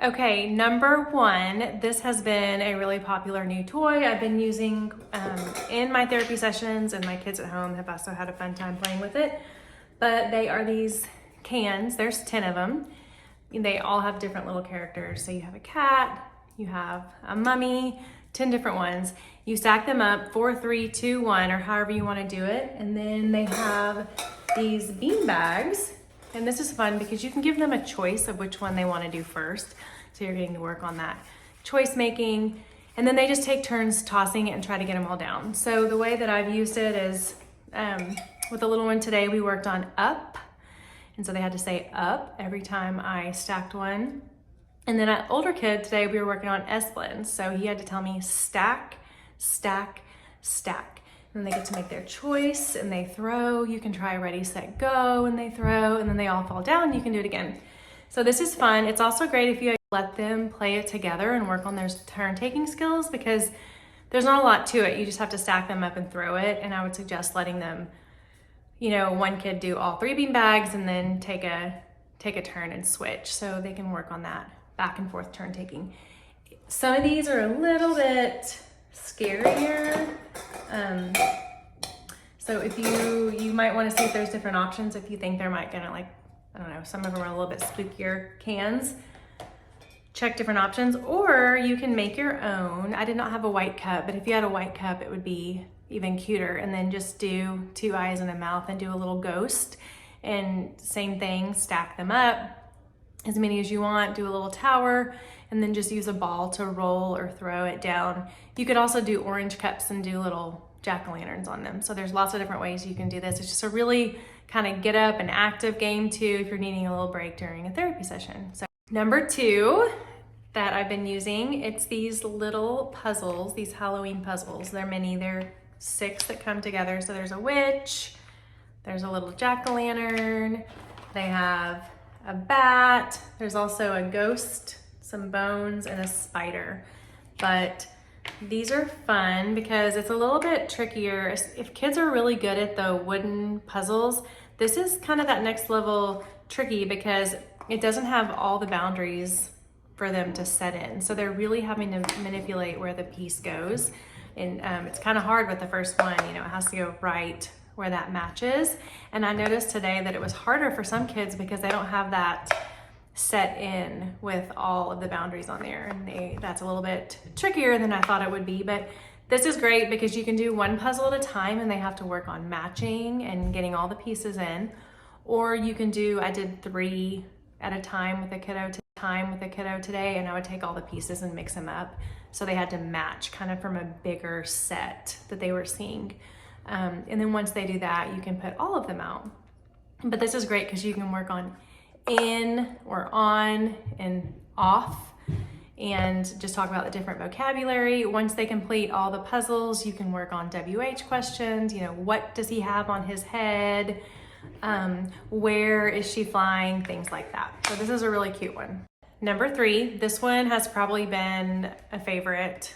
Okay, number one, this has been a really popular new toy I've been using in my therapy sessions, and my kids at home have also had a fun time playing with it. But they are these cans, there's 10 of them. They all have different little characters. So you have a cat, you have a mummy, 10 different ones. You stack them up, 4, 3, 2, 1, or however you want to do it. And then they have these bean bags. And this is fun because you can give them a choice of which one they want to do first. So you're getting to work on that choice making. And then they just take turns tossing it and try to get them all down. So the way that I've used it is with the little one today, we worked on up. And so they had to say up every time I stacked one. And then an older kid today, we were working on S-blends. So he had to tell me stack, stack, stack. And they get to make their choice and they throw. You can try ready, set, go, and they throw, and then they all fall down. You can do it again. So this is fun. It's also great if you let them play it together and work on their turn taking skills, because there's not a lot to it. You just have to stack them up and throw it. And I would suggest letting them, one kid do all 3 bean bags and then take a turn and switch, so they can work on that back and forth turn taking. Some of these are a little bit scarier. So if you might want to see if there's different options if you think they're some of them are a little bit spookier cans. Check different options, or you can make your own. I did not have a white cup, but if you had a white cup, it would be even cuter. And then just do 2 eyes and a mouth and do a little ghost. And same thing, stack them up as many as you want, do a little tower, and then just use a ball to roll or throw it down. You could also do orange cups and do little jack-o'-lanterns on them. So there's lots of different ways you can do this. It's just a really kind of get up and active game too if you're needing a little break during a therapy session. So number 2 that I've been using, it's these little puzzles, these Halloween puzzles. They're mini, they're 6 that come together. So there's a witch, there's a little jack-o'-lantern, they have a bat, there's also a ghost, some bones, and a spider. But these are fun because it's a little bit trickier. If kids are really good at the wooden puzzles, this is kind of that next level tricky because it doesn't have all the boundaries for them to set in. So they're really having to manipulate where the piece goes. And it's kind of hard with the first one, it has to go right where that matches. And I noticed today that it was harder for some kids because they don't have that set in with all of the boundaries on there. And that's a little bit trickier than I thought it would be, but this is great because you can do one puzzle at a time and they have to work on matching and getting all the pieces in. Or you can I did 3 at a time with a kiddo today, and I would take all the pieces and mix them up. So they had to match kind of from a bigger set that they were seeing. And then once they do that, you can put all of them out. But this is great because you can work on in or on and off and just talk about the different vocabulary. Once they complete all the puzzles, you can work on WH questions. What does he have on his head? Where is she flying? Things like that. So this is a really cute one. Number 3, this one has probably been a favorite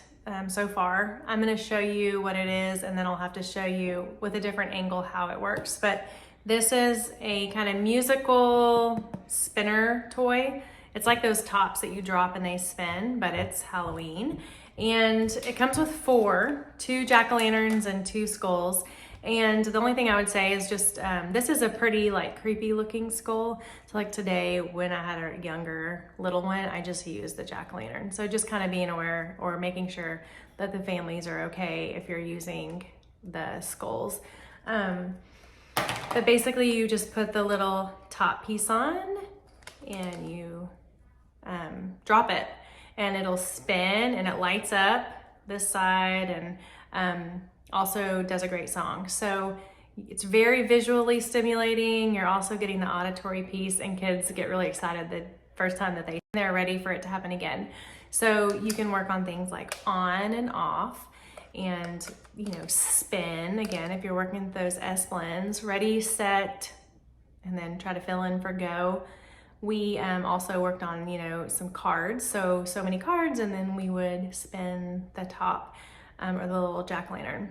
so far. I'm going to show you what it is, and then I'll have to show you with a different angle how it works. But this is a kind of musical spinner toy. It's like those tops that you drop and they spin, but it's Halloween. And it comes with 2 jack-o'-lanterns and 2 skulls. And the only thing I would say is just, this is a pretty creepy looking skull. So today when I had a younger little one, I just used the jack-o'-lantern. So just kind of being aware or making sure that the families are okay if you're using the skulls. But basically you just put the little top piece on and you drop it and it'll spin and it lights up this side and also does a great song. So it's very visually stimulating. You're also getting the auditory piece, and kids get really excited the first time that they're ready for it to happen again. So you can work on things like on and off and, spin. Again, if you're working with those S-blends, ready, set, and then try to fill in for go. We also worked on, some cards. So many cards, and then we would spin the top or the little jack-o'-lantern.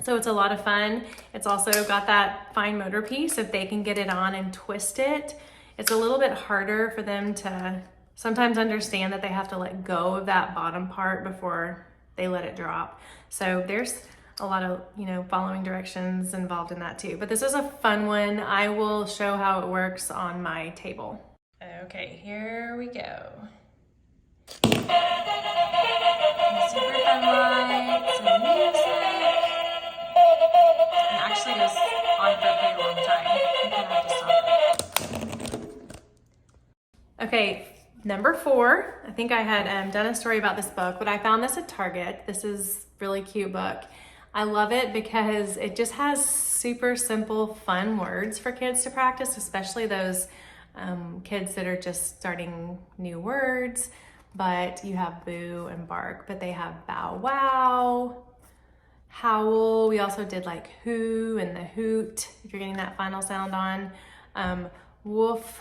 So it's a lot of fun. It's also got that fine motor piece. If they can get it on and twist it, it's a little bit harder for them to sometimes understand that they have to let go of that bottom part before they let it drop. So there's a lot of, following directions involved in that too. But this is a fun one. I will show how it works on my table. Okay, here we go. Super fun lights and music. And actually it was on for a pretty long time. I'm gonna have to stop it. Okay, number 4. I think I had done a story about this book, but I found this at Target. This is a really cute book. I love it because it just has super simple, fun words for kids to practice, especially those kids that are just starting new words. But you have boo and bark, but they have bow wow, howl. We also did like who and the hoot, if you're getting that final sound on. Woof,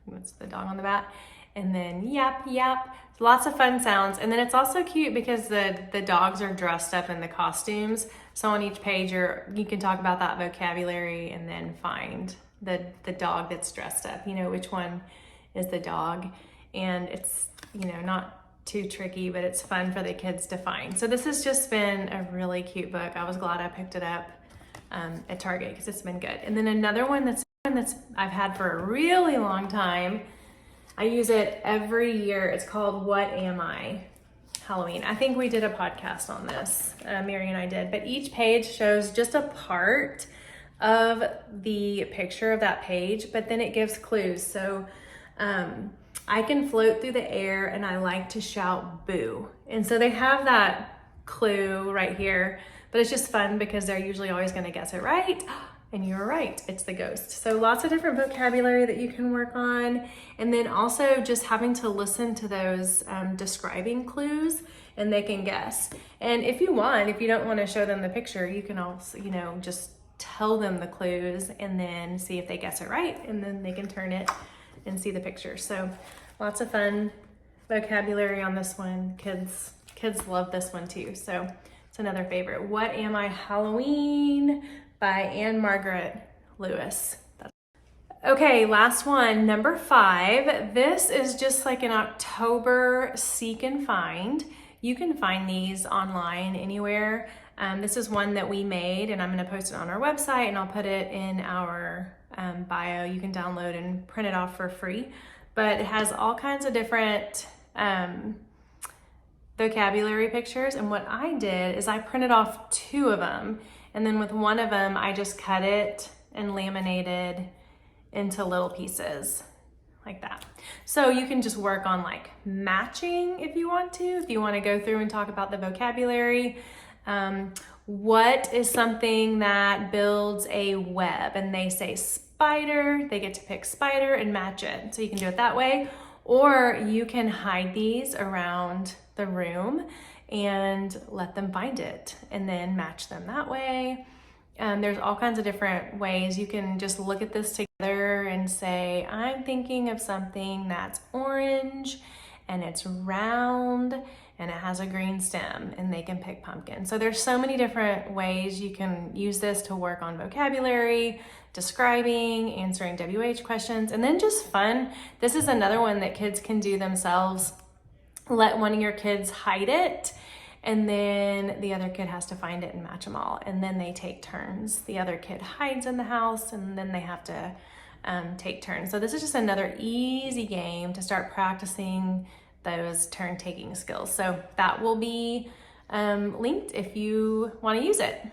what's the dog on the bat? And then yap, yap. Lots of fun sounds. And then it's also cute because the dogs are dressed up in the costumes. So on each page you can talk about that vocabulary and then find the dog that's dressed up, which one is the dog. And it's, not too tricky, but it's fun for the kids to find. So this has just been a really cute book. I was glad I picked it up at Target because it's been good. And then another one that's I've had for a really long time. I use it every year. It's called What Am I? Halloween. I think we did a podcast on this, Mary and I did, but each page shows just a part of the picture of that page, but then it gives clues. So I can float through the air and I like to shout boo. And so they have that clue right here, but it's just fun because they're usually always gonna guess it right. And you're right, it's the ghost. So lots of different vocabulary that you can work on. And then also just having to listen to those describing clues and they can guess. And if you don't want to show them the picture, you can also, just tell them the clues and then see if they guess it right. And then they can turn it and see the picture. So lots of fun vocabulary on this one. Kids love this one too. So it's another favorite. What Am I? Halloween by Anne Margaret Lewis. Okay, last one, number 5. This is just like an October seek and find. You can find these online anywhere. This is one that we made and I'm gonna post it on our website and I'll put it in our bio. You can download and print it off for free. But it has all kinds of different vocabulary pictures. And what I did is I printed off 2 of them. And then with one of them, I just cut it and laminated into little pieces like that. So you can just work on like matching if you want to go through and talk about the vocabulary. What is something that builds a web? And they say spider, they get to pick spider and match it. So you can do it that way, or you can hide these around the room and let them find it and then match them that way. There's all kinds of different ways. You can just look at this together and say, I'm thinking of something that's orange and it's round and it has a green stem, and they can pick pumpkin. So there's so many different ways you can use this to work on vocabulary, describing, answering WH questions, and then just fun. This is another one that kids can do themselves. Let one of your kids hide it, and then the other kid has to find it and match them all. And then they take turns. The other kid hides in the house, and then they have to take turns. So this is just another easy game to start practicing those turn-taking skills. So that will be linked if you want to use it.